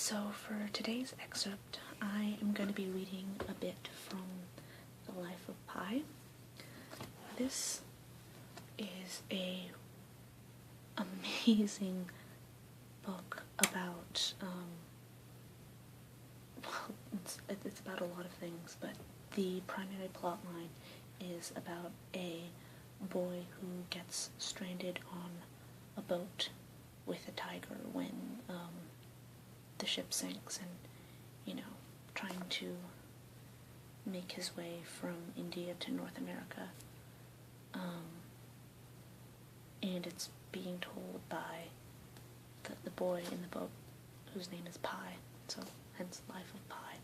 So for today's excerpt, I am going to be reading a bit from The Life of Pi. This is a amazing book about, it's about a lot of things, but the primary plot line is about a boy who gets stranded on a boat with a tiger when the ship sinks, and trying to make his way from India to North America, and it's being told by the boy in the boat, whose name is Pi, so hence Life of Pi,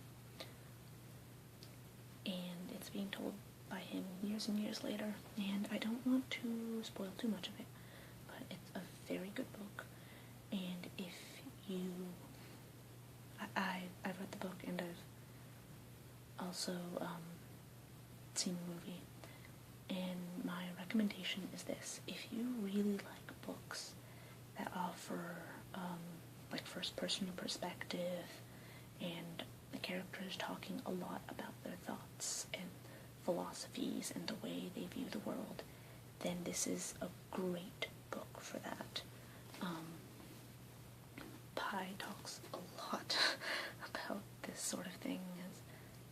and it's being told by him years and years later, and I don't want to spoil too much of it, but it's a very good book, and if you... I've read the book, and I've also seen the movie, and my recommendation is this: if you really like books that offer like first-person perspective, and the characters talking a lot about their thoughts and philosophies and the way they view the world, then this is a great book for that. Pi talks a lot about this sort of thing,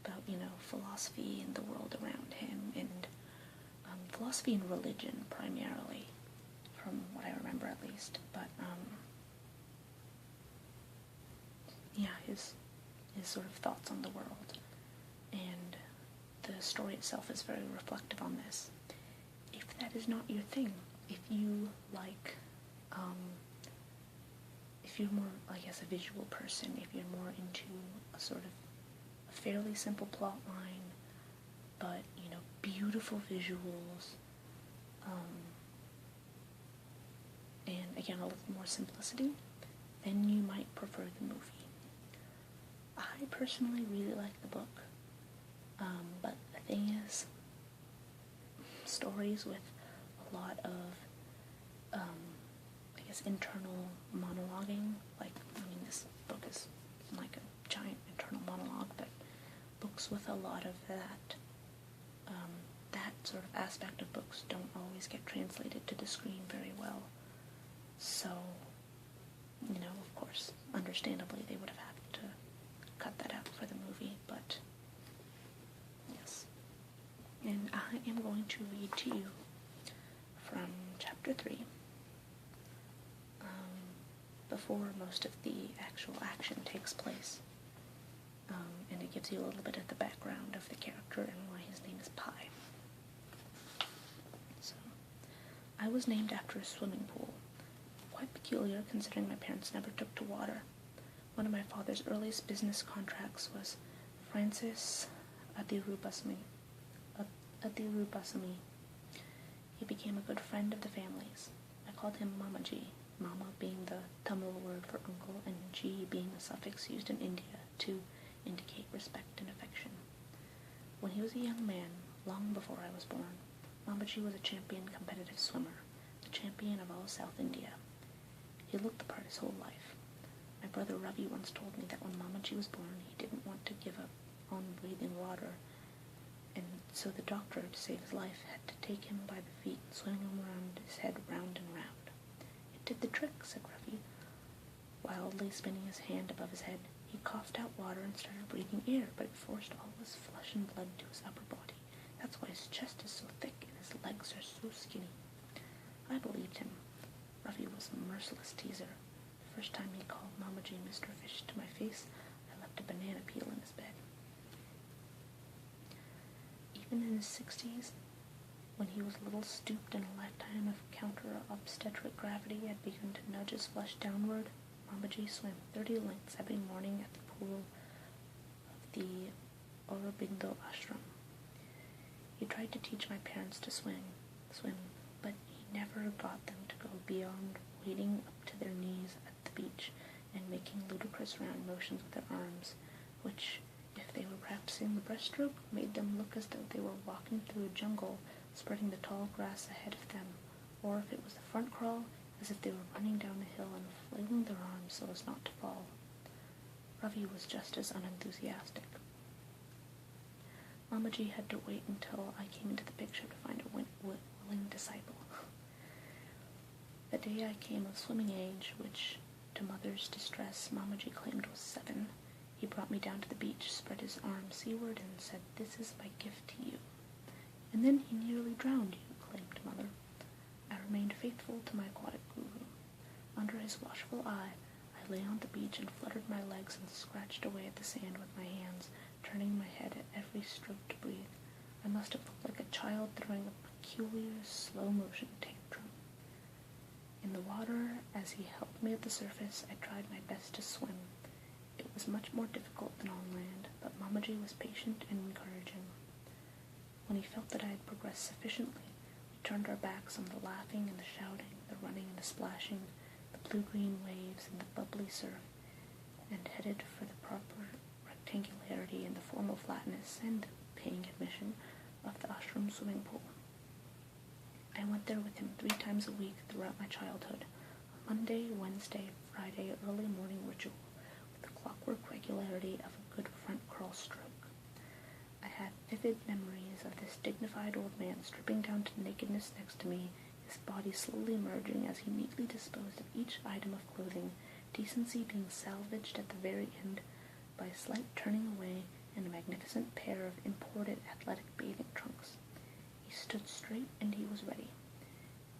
about, philosophy and the world around him, and philosophy and religion primarily, from what I remember at least, but, his sort of thoughts on the world, and the story itself is very reflective on this. If that is not your thing, if you like, if you're more, I guess, a visual person, if you're more into a sort of a fairly simple plot line, but, beautiful visuals, and again, a little more simplicity, then you might prefer the movie. I personally really like the book, but the thing is, stories with a lot of, internal monologuing, this book is like a giant internal monologue, but books with a lot of that, that sort of aspect of books don't always get translated to the screen very well, so, of course, understandably, they would have had to cut that out for the movie, but, yes. And I am going to read to you from chapter 3, before most of the actual action takes place, and it gives you a little bit of the background of the character and why his name is Pi. So, I was named after a swimming pool, quite peculiar considering my parents never took to water. One of my father's earliest business contracts was Francis Adirubasmi. He became a good friend of the family's. I called him Mamaji, Mama being the Tamil word for uncle, and Ji being a suffix used in India to indicate respect and affection. When he was a young man, long before I was born, Mamaji was a champion competitive swimmer, the champion of all South India. He looked the part his whole life. My brother Ravi once told me that when Mamaji was born, he didn't want to give up on breathing water, and so the doctor, to save his life, had to take him by the feet and swing him around his head round and round. It did the trick, said Ravi. Wildly spinning his hand above his head, he coughed out water and started breathing air, but it forced all his flesh and blood to his upper body. That's why his chest is so thick and his legs are so skinny. I believed him. Ravi was a merciless teaser. The first time he called Mamaji Mr. Fish to my face, I left a banana peel in his bed. Even in his 60s, when he was little stooped and a lifetime of counter-obstetric gravity had begun to nudge his flesh downward, Mamaji swam 30 lengths every morning at the pool of the Aurobindo ashram. He tried to teach my parents to swim, but he never got them to go beyond wading up to their knees at the beach and making ludicrous round motions with their arms, which, if they were practicing the breaststroke, made them look as though they were walking through a jungle, spreading the tall grass ahead of them, or if it was the front crawl, as if they were running down a hill and flailing their arms so as not to fall. Ravi was just as unenthusiastic. Mama G had to wait until I came into the picture to find a willing disciple. The day I came of swimming age, which, to Mother's distress, Mama G claimed was 7, he brought me down to the beach, spread his arms seaward, and said, "This is my gift to you." "And then he nearly drowned you," claimed Mother. I remained faithful to my aquatic guru. Under his watchful eye, I lay on the beach and fluttered my legs and scratched away at the sand with my hands, turning my head at every stroke to breathe. I must have looked like a child throwing a peculiar, slow-motion tantrum. In the water, as he helped me at the surface, I tried my best to swim. It was much more difficult than on land, but Mamaji was patient and encouraging. When he felt that I had progressed sufficiently, we turned our backs on the laughing and the shouting, the running and the splashing, the blue-green waves and the bubbly surf, and headed for the proper rectangularity and the formal flatness and paying admission of the ashram swimming pool. I went there with him 3 times a week throughout my childhood, a Monday, Wednesday, Friday early morning ritual, with the clockwork regularity of a good front crawl stroke. I had vivid memories of this dignified old man stripping down to nakedness next to me, his body slowly merging as he neatly disposed of each item of clothing, decency being salvaged at the very end by a slight turning away and a magnificent pair of imported athletic bathing trunks. He stood straight and he was ready.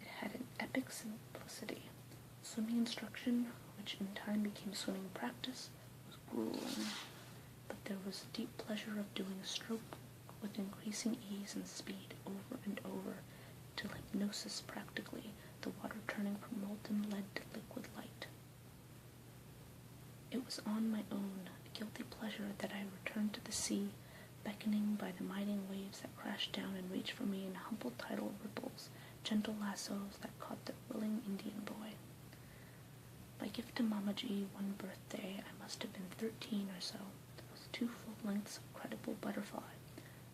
It had an epic simplicity. Swimming instruction, which in time became swimming practice, was grueling, but there was a deep pleasure of doing a stroke with increasing ease and speed over and over, till hypnosis practically, the water turning from molten lead to liquid light. It was on my own, a guilty pleasure, that I returned to the sea, beckoning by the mighty waves that crashed down and reached for me in humble tidal ripples, gentle lassos that caught the willing Indian boy. My gift to Mama G one birthday, I must have been 13 or so, was 2 full lengths of credible butterfly.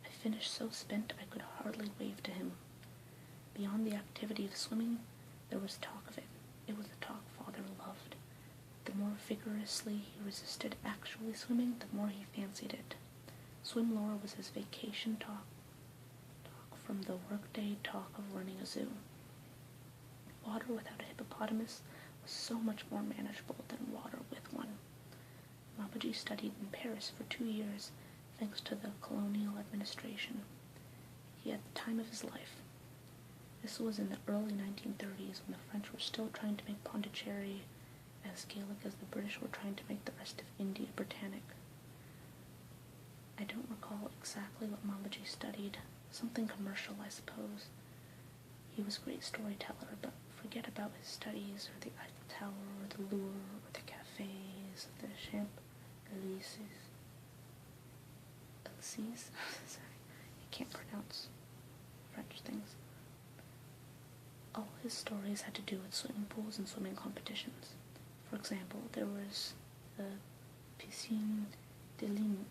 I finished so spent I could hardly wave to him. Beyond the activity of swimming, there was talk of it. It was a talk Father loved. The more vigorously he resisted actually swimming, the more he fancied it. Swim lore was his vacation talk from the workday talk of running a zoo. Water without a hippopotamus was so much more manageable than water with one. Mabaji studied in Paris for 2 years, thanks to the colonial administration. He had the time of his life. This was in the early 1930s, when the French were still trying to make Pondicherry as Gaelic as the British were trying to make the rest of India Britannic. I don't recall exactly what Mamaji studied. Something commercial, I suppose. He was a great storyteller, but forget about his studies, or the Eiffel Tower, or the Louvre, or the cafes, or the Champs-Élysées. Sorry, I can't pronounce French things. All his stories had to do with swimming pools and swimming competitions. For example, there was the Piscine de Ligne,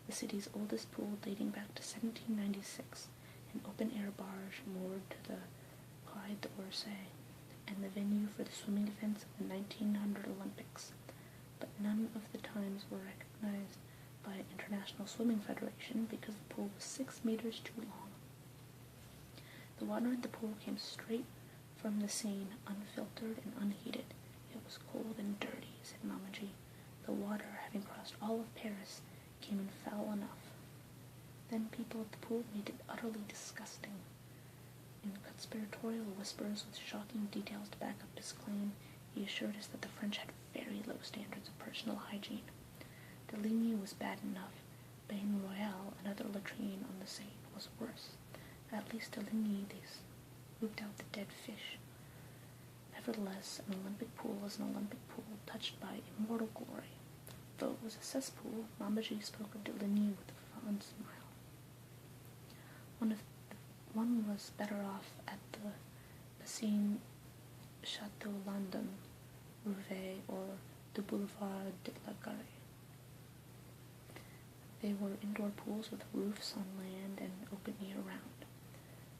the city's oldest pool dating back to 1796, an open-air barge moored to the Quai d'Orsay, and the venue for the swimming events of the 1900 Olympics. But none of the times were recognized by an International Swimming Federation because the pool was 6 meters too long. The water in the pool came straight from the Seine, unfiltered and unheated. It was cold and dirty, said Mamaji. The water, having crossed all of Paris, came in foul enough. Then people at the pool made it utterly disgusting. In conspiratorial whispers with shocking details to back up his claim, he assured us that the French had very low standards of personal hygiene. De Ligne was bad enough. Bain Royale, another latrine on the Seine, was worse. At least De Ligne, they scooped out the dead fish. Nevertheless, an Olympic pool is an Olympic pool, touched by immortal glory. Though it was a cesspool, Mamaji spoke of De Ligne with a fond smile. One was better off at the Piscine Chateau London, Rouvet, or the Boulevard de la Gare. They were indoor pools with roofs on land and open year-round.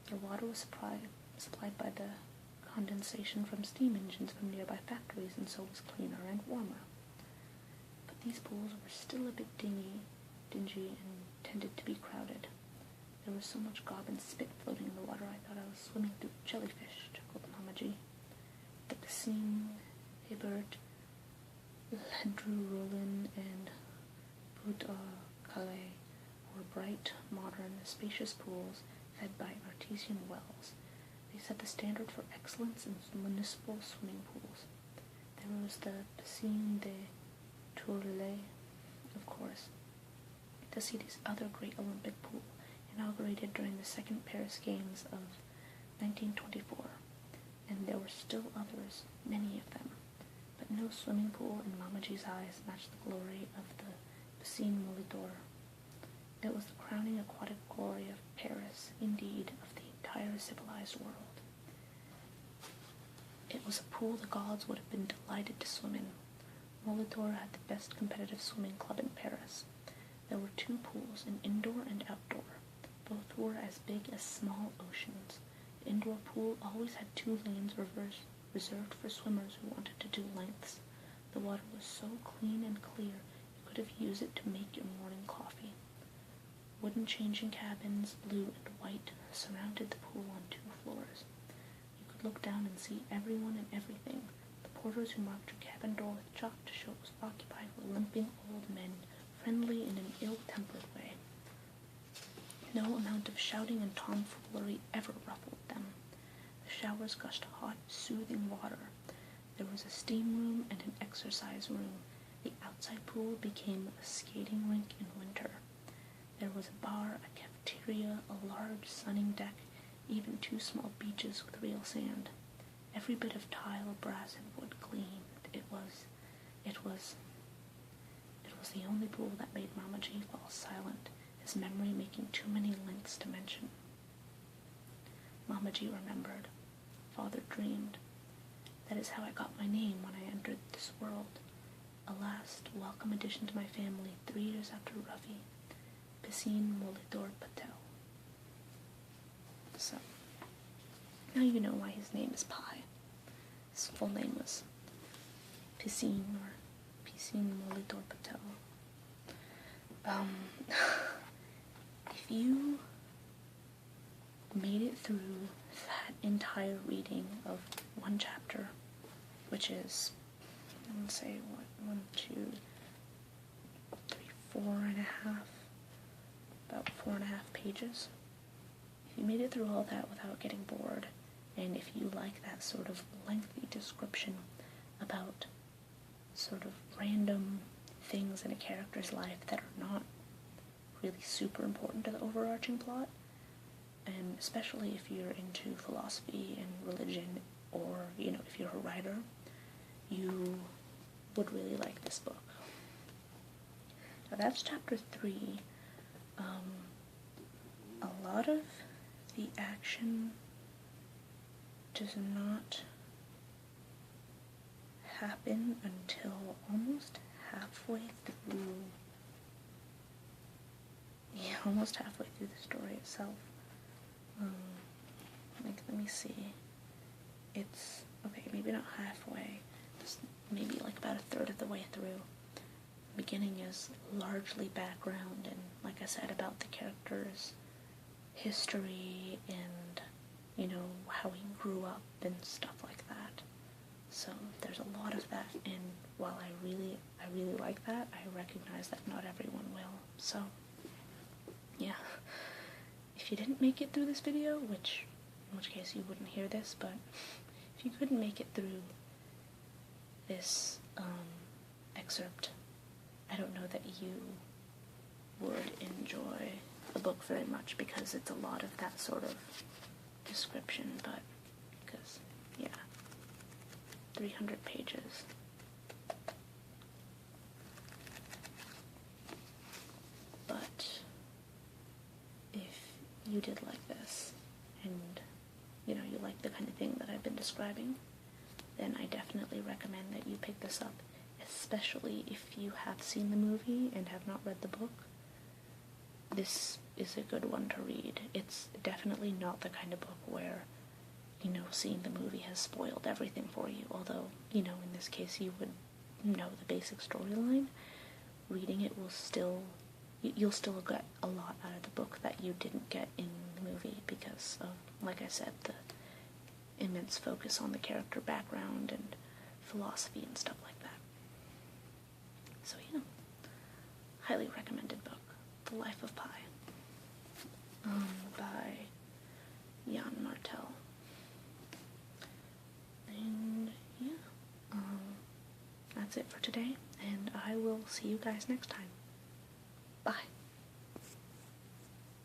Their water was supplied by the condensation from steam engines from nearby factories, and so was cleaner and warmer. These pools were still a bit dingy, and tended to be crowded. There was so much gob and spit floating in the water I thought I was swimming through jellyfish, chuckled Mama G. The piscine, Hibbert, Ledru Rollin, and Put Calais were bright, modern, spacious pools fed by artesian wells. They set the standard for excellence in municipal swimming pools. There was the Piscine de Tourlet, of course, to see this other great Olympic pool, inaugurated during the Second Paris Games of 1924, and there were still others, many of them, but no swimming pool in Mama G's eyes matched the glory of the Piscine Molitor. It was the crowning aquatic glory of Paris, indeed, of the entire civilized world. It was a pool the gods would have been delighted to swim in. Molitor had the best competitive swimming club in Paris. There were 2 pools, an indoor and outdoor. Both were as big as small oceans. The indoor pool always had 2 lanes reserved for swimmers who wanted to do lengths. The water was so clean and clear you could have used it to make your morning coffee. Wooden changing cabins, blue and white, surrounded the pool on 2 floors. You could look down and see everyone and everything. The porters who marked your cabin door with chalk to show it was occupied were limping old men, friendly in an ill-tempered way. No amount of shouting and tomfoolery ever ruffled them. The showers gushed hot, soothing water. There was a steam room and an exercise room. The outside pool became a skating rink in winter. There was a bar, a cafeteria, a large sunning deck, even 2 small beaches with real sand. Every bit of tile, brass, and wood gleamed. It was the only pool that made Mama G fall silent, his memory making too many links to mention. Mama G remembered. Father dreamed. That is how I got my name when I entered this world. A last, welcome addition to my family 3 years after Ravi. Piscine Molitor Patel. So, now you know why his name is Pi. His full name was Piscine Molitor Patel. If you made it through that entire reading of 1 chapter, which is, I would say, 1, 2, 3, 4.5, about 4.5 pages. If you made it through all that without getting bored, and if you like that sort of lengthy description about sort of random things in a character's life that are not really super important to the overarching plot, and especially if you're into philosophy and religion, or, if you're a writer, you would really like this book. Now that's chapter 3. A lot of the action does not happen until almost halfway through. Yeah, almost halfway through the story itself. Let me see. It's, okay, maybe not halfway. It's maybe like about a third of the way through. The beginning is largely background and, like I said, about the character's history and, how he grew up and stuff like that. So there's a lot of that, and while I really like that, I recognize that not everyone will. So, yeah. If you didn't make it through this video, in which case you wouldn't hear this, but if you couldn't make it through this excerpt, I don't know that you would enjoy the book very much, because it's a lot of that sort of description, but because, yeah, 300 pages. But if you did like this, and, you like the kind of thing that I've been describing, then I definitely recommend that you pick this up, especially if you have seen the movie and have not read the book. This is a good one to read. It's definitely not the kind of book where, seeing the movie has spoiled everything for you, although, in this case you would know the basic storyline. reading it will still, you'll still get a lot out of the book that you didn't get in the movie because of, like I said, the immense focus on the character background and philosophy and stuff like that. So yeah, highly recommended book, The Life of Pi, by Yann Martel. And yeah, that's it for today, and I will see you guys next time.